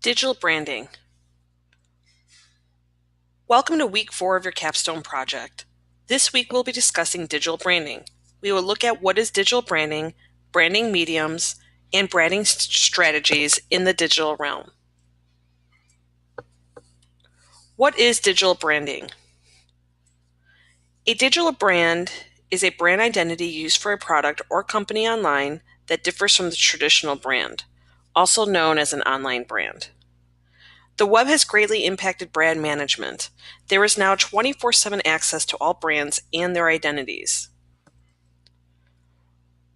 Digital branding. Welcome to week 4 of your capstone project. This week we'll be discussing digital branding. We will look at what is digital branding mediums, and branding strategies in the digital realm. What is digital branding? A digital brand is a brand identity used for a product or company online that differs from the traditional brand, also known as an online brand. The web has greatly impacted brand management. There is now 24/7 access to all brands and their identities.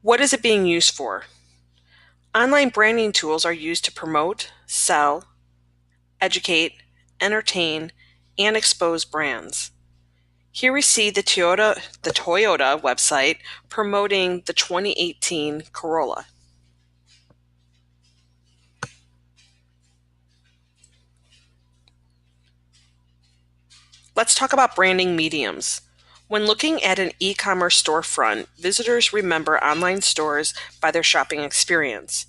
What is it being used for? Online branding tools are used to promote, sell, educate, entertain, and expose brands. Here we see the Toyota website promoting the 2018 Corolla. Let's talk about branding mediums. When looking at an e-commerce storefront, visitors remember online stores by their shopping experience.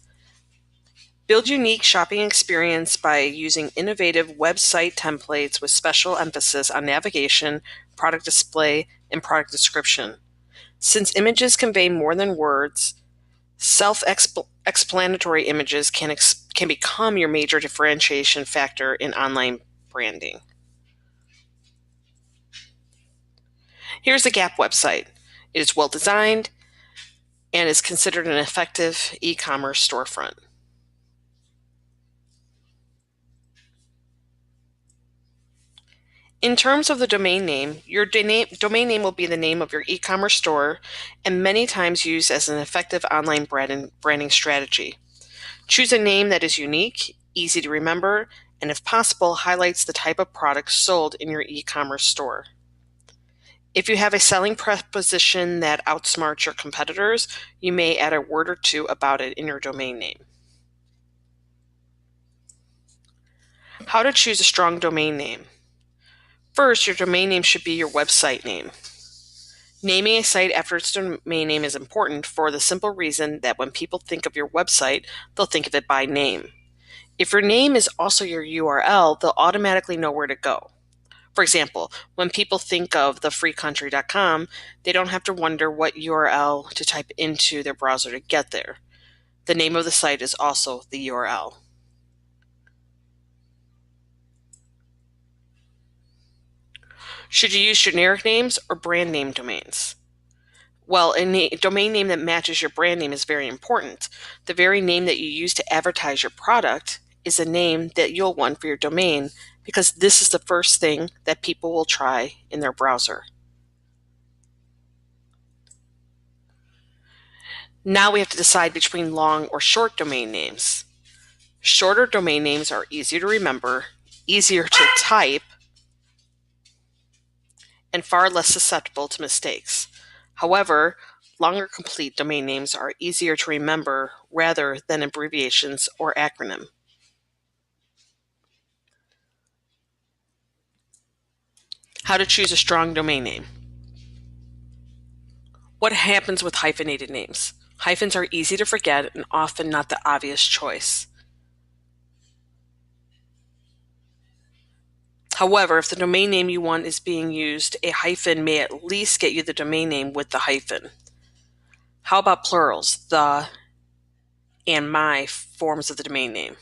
Build unique shopping experience by using innovative website templates with special emphasis on navigation, product display, and product description. Since images convey more than words, self-explanatory images can become your major differentiation factor in online branding. Here's the Gap website. It is well designed and is considered an effective e-commerce storefront. In terms of the domain name, your domain name will be the name of your e-commerce store and many times used as an effective online branding strategy. Choose a name that is unique, easy to remember, and if possible, highlights the type of product sold in your e-commerce store. If you have a selling proposition that outsmarts your competitors, you may add a word or two about it in your domain name. How to choose a strong domain name. First, your domain name should be your website name. Naming a site after its domain name is important for the simple reason that when people think of your website, they'll think of it by name. If your name is also your URL, they'll automatically know where to go. For example, when people think of thefreecountry.com, they don't have to wonder what URL to type into their browser to get there. The name of the site is also the URL. Should you use generic names or brand name domains? Well, a domain name that matches your brand name is very important. The very name that you use to advertise your product is a name that you'll want for your domain because this is the first thing that people will try in their browser. Now we have to decide between long or short domain names. Shorter domain names are easier to remember, easier to type, and far less susceptible to mistakes. However, longer complete domain names are easier to remember rather than abbreviations or acronym. How to choose a strong domain name. What happens with hyphenated names? Hyphens are easy to forget and often not the obvious choice. However, if the domain name you want is being used, a hyphen may at least get you the domain name with the hyphen. How about plurals, the and my forms of the domain name?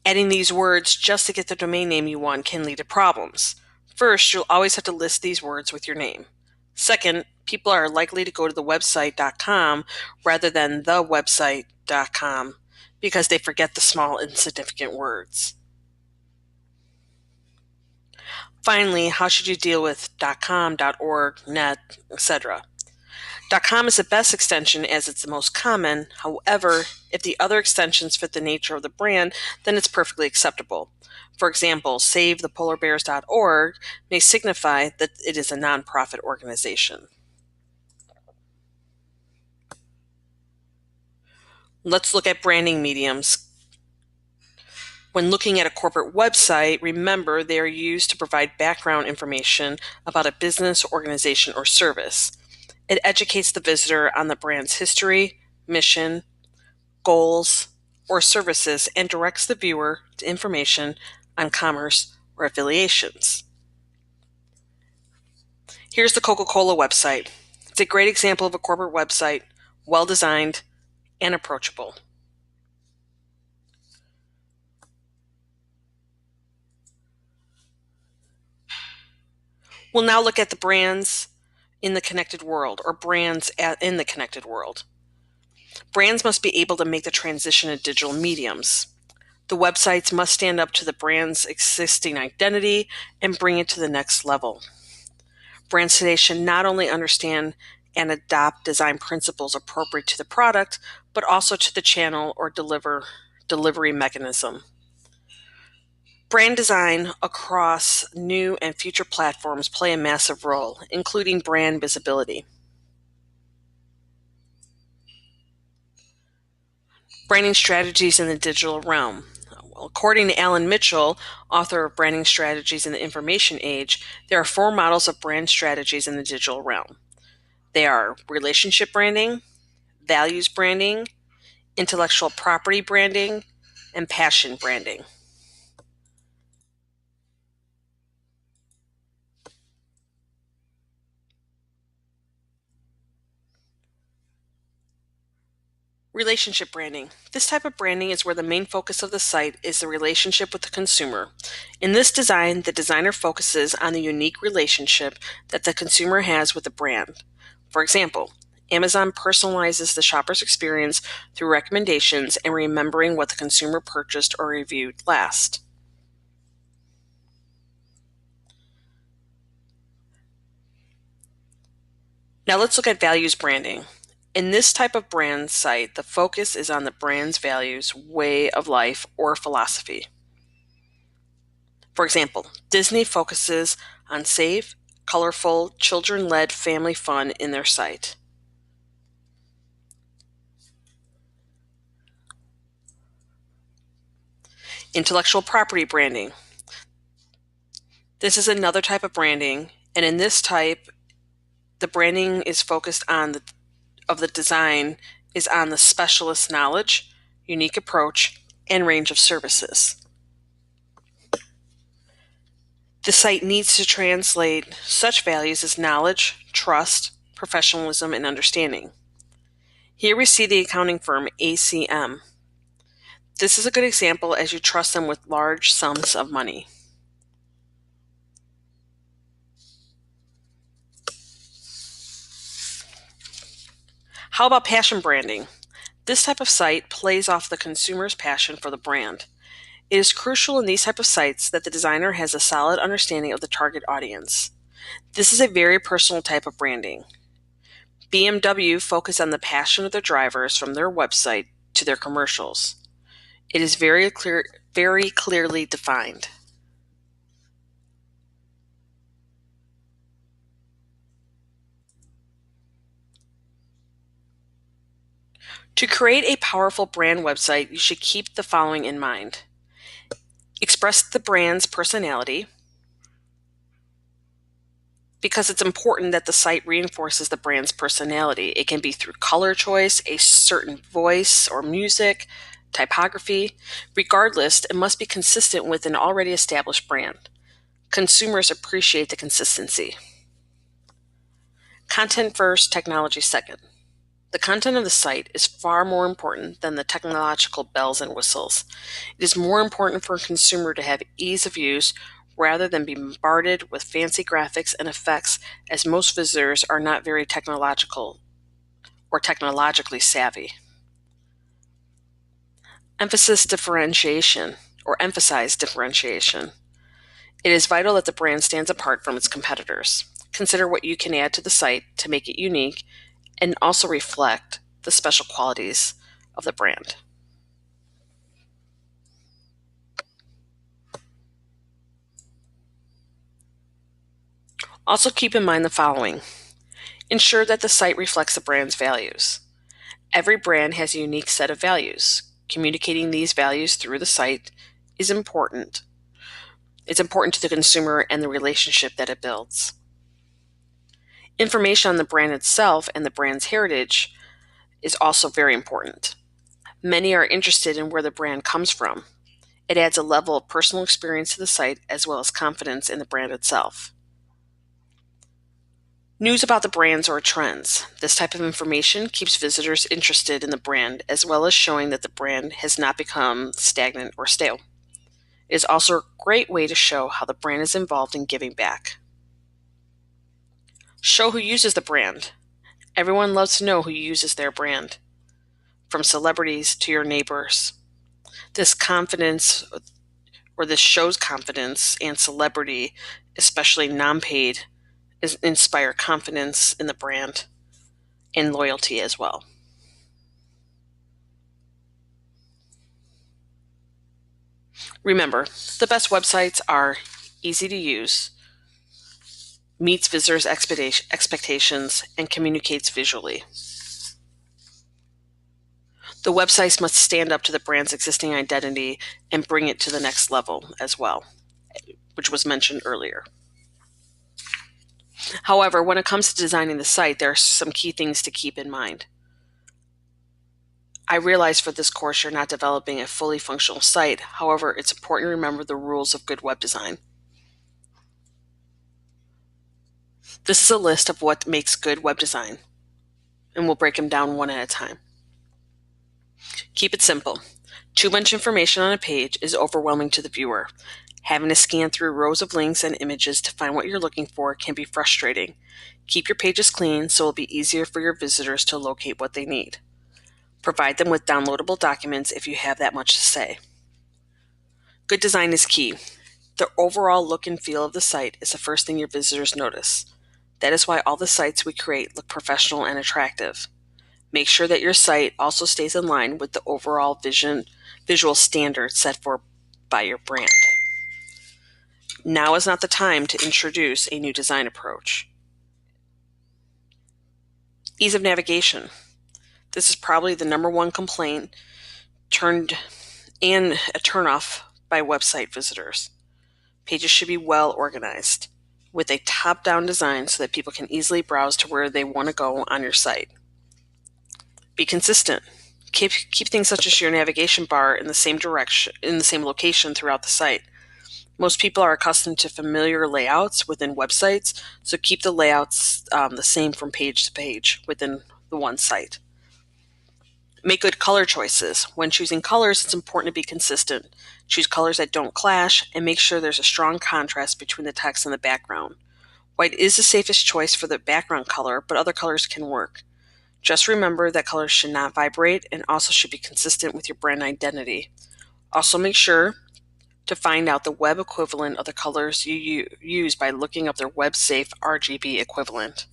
Adding these words just to get the domain name you want can lead to problems. First, you'll always have to list these words with your name. Second, people are likely to go to the website.com rather than the website.com because they forget the small insignificant words. Finally, how should you deal with .com, .org, .net, etc.? .com is the best extension as it's the most common. However, if the other extensions fit the nature of the brand, then it's perfectly acceptable. For example, SaveThePolarBears.org may signify that it is a nonprofit organization. Let's look at branding mediums. When looking at a corporate website, remember they are used to provide background information about a business, organization, or service. It educates the visitor on the brand's history, mission, goals, or services and directs the viewer to information on commerce or affiliations. Here's the Coca-Cola website. It's a great example of a corporate website, well-designed and approachable. We'll now look at the brands in the connected world, or brands in the connected world. Brands must be able to make the transition to digital mediums. The websites must stand up to the brand's existing identity and bring it to the next level. Brands today should not only understand and adopt design principles appropriate to the product, but also to the channel or delivery mechanism. Brand design across new and future platforms play a massive role, including brand visibility. Branding strategies in the digital realm. According to Alan Mitchell, author of Branding Strategies in the Information Age, there are 4 models of brand strategies in the digital realm. They are relationship branding, values branding, intellectual property branding, and passion branding. Relationship branding. This type of branding is where the main focus of the site is the relationship with the consumer. In this design, the designer focuses on the unique relationship that the consumer has with the brand. For example, Amazon personalizes the shopper's experience through recommendations and remembering what the consumer purchased or reviewed last. Now let's look at values branding. In this type of brand site, the focus is on the brand's values, way of life, or philosophy. For example, Disney focuses on safe, colorful, children-led family fun in their site. Intellectual property branding. This is another type of branding, and in this type, the branding is focused on the design is on the specialist knowledge, unique approach, and range of services. The site needs to translate such values as knowledge, trust, professionalism, and understanding. Here we see the accounting firm ACM. This is a good example as you trust them with large sums of money. How about passion branding? This type of site plays off the consumer's passion for the brand. It is crucial in these type of sites that the designer has a solid understanding of the target audience. This is a very personal type of branding. BMW focused on the passion of their drivers from their website to their commercials. It is very clearly defined. To create a powerful brand website, you should keep the following in mind. Express the brand's personality, because it's important that the site reinforces the brand's personality. It can be through color choice, a certain voice or music, typography. Regardless, it must be consistent with an already established brand. Consumers appreciate the consistency. Content first, technology second. The content of the site is far more important than the technological bells and whistles. It is more important for a consumer to have ease of use rather than be bombarded with fancy graphics and effects, as most visitors are not very technological or technologically savvy. Emphasize differentiation. It is vital that the brand stands apart from its competitors. Consider what you can add to the site to make it unique and also reflect the special qualities of the brand. Also keep in mind the following. Ensure that the site reflects the brand's values. Every brand has a unique set of values. Communicating these values through the site is important. It's important to the consumer and the relationship that it builds. Information on the brand itself and the brand's heritage is also very important. Many are interested in where the brand comes from. It adds a level of personal experience to the site as well as confidence in the brand itself. News about the brands or trends. This type of information keeps visitors interested in the brand as well as showing that the brand has not become stagnant or stale. It is also a great way to show how the brand is involved in giving back. Show who uses the brand. Everyone loves to know who uses their brand, from celebrities to your neighbors. This shows confidence and celebrity, especially non-paid, inspire confidence in the brand and loyalty as well. Remember, the best websites are easy to use, meets visitors' expectations, and communicates visually. The websites must stand up to the brand's existing identity and bring it to the next level as well, which was mentioned earlier. However, when it comes to designing the site, there are some key things to keep in mind. I realize for this course you're not developing a fully functional site. However, it's important to remember the rules of good web design. This is a list of what makes good web design, and we'll break them down one at a time. Keep it simple. Too much information on a page is overwhelming to the viewer. Having to scan through rows of links and images to find what you're looking for can be frustrating. Keep your pages clean so it'll be easier for your visitors to locate what they need. Provide them with downloadable documents if you have that much to say. Good design is key. The overall look and feel of the site is the first thing your visitors notice. That is why all the sites we create look professional and attractive. Make sure that your site also stays in line with the overall visual standards set for by your brand. Now is not the time to introduce a new design approach. Ease of navigation. This is probably the number one complaint and a turnoff by website visitors. Pages should be well organized with a top-down design so that people can easily browse to where they want to go on your site. Be consistent. Keep things such as your navigation bar in the same location throughout the site. Most people are accustomed to familiar layouts within websites, so keep the layouts the same from page to page within the one site. Make good color choices. When choosing colors, it's important to be consistent. Choose colors that don't clash, and make sure there's a strong contrast between the text and the background. White is the safest choice for the background color, but other colors can work. Just remember that colors should not vibrate and also should be consistent with your brand identity. Also make sure to find out the web equivalent of the colors you use by looking up their web-safe RGB equivalent.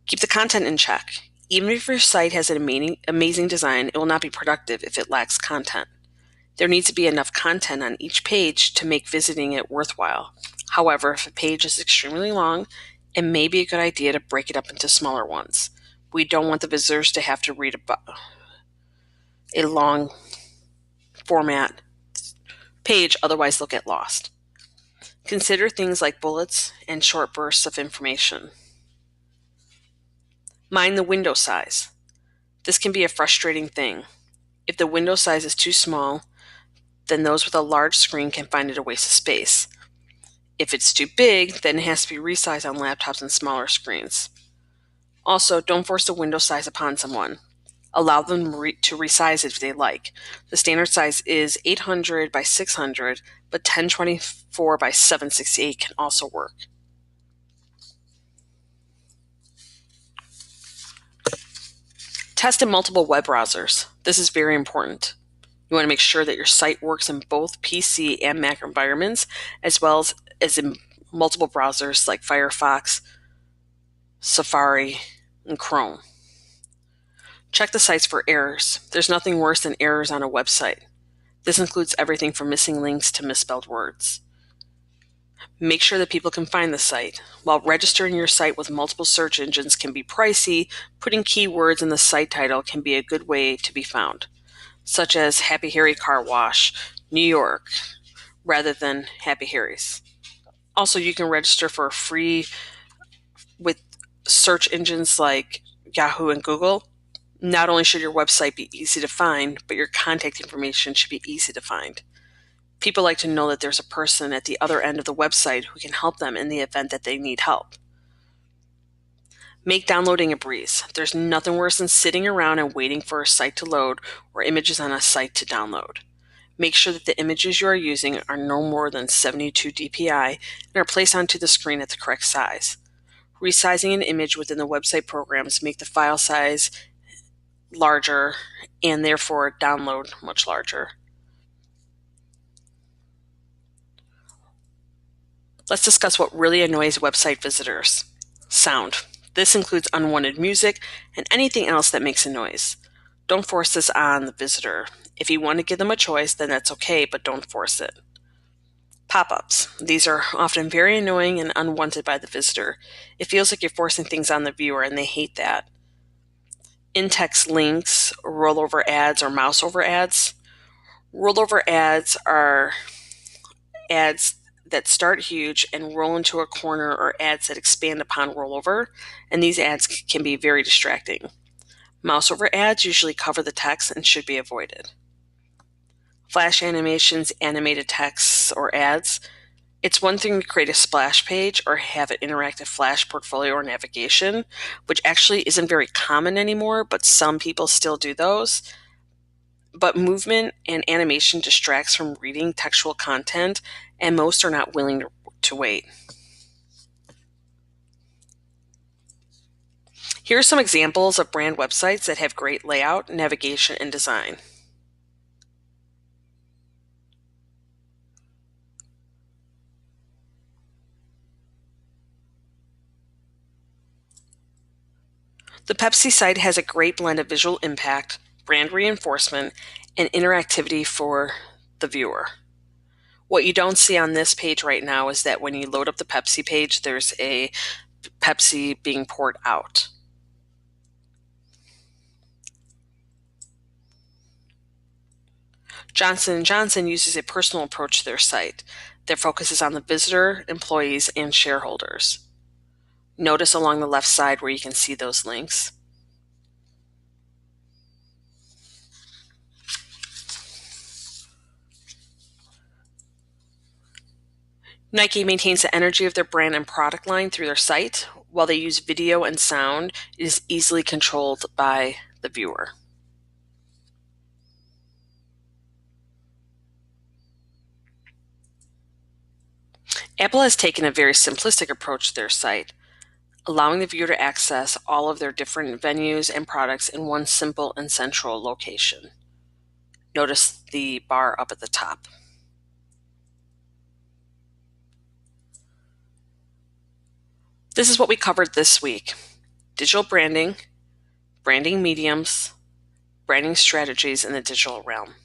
Keep the content in check. Even if your site has an amazing design, it will not be productive if it lacks content. There needs to be enough content on each page to make visiting it worthwhile. However, if a page is extremely long, it may be a good idea to break it up into smaller ones. We don't want the visitors to have to read a long format page, otherwise they'll get lost. Consider things like bullets and short bursts of information. Mind the window size. This can be a frustrating thing. If the window size is too small, then those with a large screen can find it a waste of space. If it's too big, then it has to be resized on laptops and smaller screens. Also, don't force the window size upon someone. Allow them to resize it if they like. The standard size is 800 by 600, but 1024 by 768 can also work. Test in multiple web browsers. This is very important. You want to make sure that your site works in both PC and Mac environments, as well as in multiple browsers like Firefox, Safari, and Chrome. Check the sites for errors. There's nothing worse than errors on a website. This includes everything from missing links to misspelled words. Make sure that people can find the site. While registering your site with multiple search engines can be pricey, putting keywords in the site title can be a good way to be found, such as Happy Harry Car Wash, New York, rather than Happy Harry's. Also, you can register for free with search engines like Yahoo and Google. Not only should your website be easy to find, but your contact information should be easy to find. People like to know that there's a person at the other end of the website who can help them in the event that they need help. Make downloading a breeze. There's nothing worse than sitting around and waiting for a site to load or images on a site to download. Make sure that the images you are using are no more than 72 dpi and are placed onto the screen at the correct size. Resizing an image within the website programs make the file size larger and therefore download much larger. Let's discuss what really annoys website visitors. Sound. This includes unwanted music and anything else that makes a noise. Don't force this on the visitor. If you want to give them a choice, then that's okay, but don't force it. Pop-ups. These are often very annoying and unwanted by the visitor. It feels like you're forcing things on the viewer, and they hate that. In-text links, rollover ads, or mouse-over ads. Rollover ads are ads that start huge and roll into a corner, or ads that expand upon rollover, and these ads can be very distracting. Mouse over ads usually cover the text and should be avoided. Flash animations, animated texts, or ads. It's one thing to create a splash page or have an interactive flash portfolio or navigation, which actually isn't very common anymore, but some people still do those. But movement and animation distracts from reading textual content, and most are not willing to wait. Here are some examples of brand websites that have great layout, navigation, and design. The Pepsi site has a great blend of visual impact, brand reinforcement, and interactivity for the viewer. What you don't see on this page right now is that when you load up the Pepsi page, there's a Pepsi being poured out. Johnson & Johnson uses a personal approach to their site that focuses on the visitor, employees, and shareholders. Notice along the left side where you can see those links. Nike maintains the energy of their brand and product line through their site. While they use video and sound, it is easily controlled by the viewer. Apple has taken a very simplistic approach to their site, allowing the viewer to access all of their different venues and products in one simple and central location. Notice the bar up at the top. This is what we covered this week: digital branding, branding mediums, branding strategies in the digital realm.